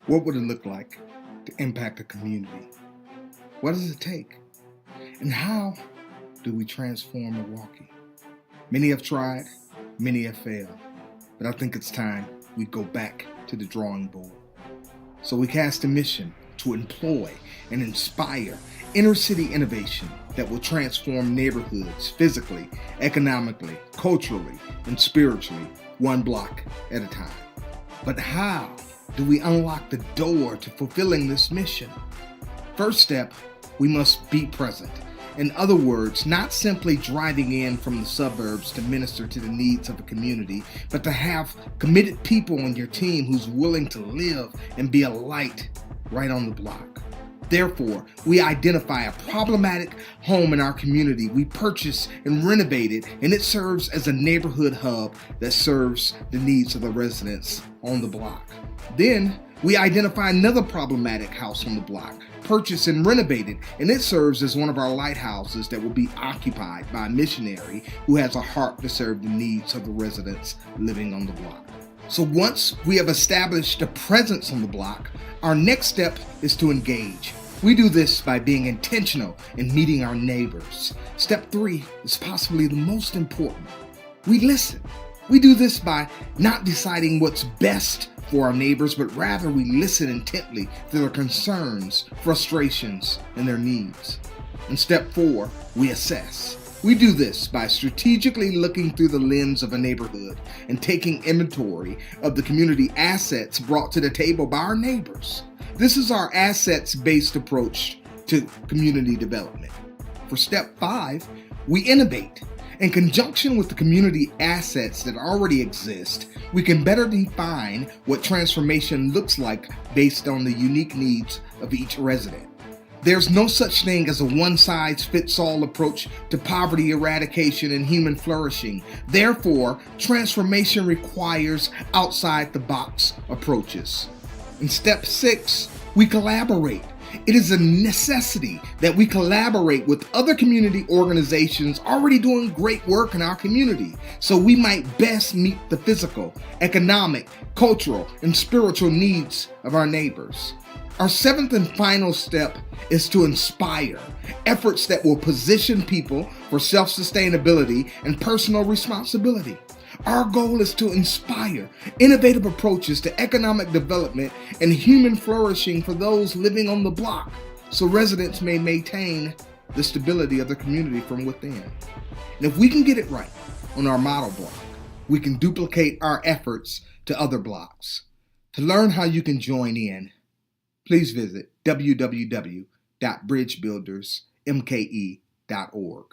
What would it look like to impact a community? What does it take? And how do we transform Milwaukee? Many have tried, many have failed, but I think it's time we go back to the drawing board. So we cast a mission to employ and inspire inner city innovation that will transform neighborhoods physically, economically, culturally, and spiritually, one block at a time. But how do we unlock the door to fulfilling this mission? First step, we must be present. In other words, not simply driving in from the suburbs to minister to the needs of a community, but to have committed people on your team who's willing to live and be a light right on the block. Therefore, we identify a problematic home in our community, we purchase and renovate it, and it serves as a neighborhood hub that serves the needs of the residents on the block. Then, we identify another problematic house on the block, purchase and renovate it, and it serves as one of our lighthouses that will be occupied by a missionary who has a heart to serve the needs of the residents living on the block. So once we have established a presence on the block, our next step is to engage. We do this by being intentional in meeting our neighbors. Step 3 is possibly the most important. We listen. We do this by not deciding what's best for our neighbors, but rather we listen intently to their concerns, frustrations, and their needs. And step 4, we assess. We do this by strategically looking through the lens of a neighborhood and taking inventory of the community assets brought to the table by our neighbors. This is our assets-based approach to community development. For step 5, we innovate. In conjunction with the community assets that already exist, we can better define what transformation looks like based on the unique needs of each resident. There's no such thing as a one-size-fits-all approach to poverty eradication and human flourishing. Therefore, transformation requires outside-the-box approaches. In step 6, we collaborate. It is a necessity that we collaborate with other community organizations already doing great work in our community, so we might best meet the physical, economic, cultural, and spiritual needs of our neighbors. Our 7th and final step is to inspire efforts that will position people for self-sustainability and personal responsibility. Our goal is to inspire innovative approaches to economic development and human flourishing for those living on the block, so residents may maintain the stability of the community from within. And if we can get it right on our model block, we can duplicate our efforts to other blocks. To learn how you can join in, please visit www.bridgebuildersmke.org.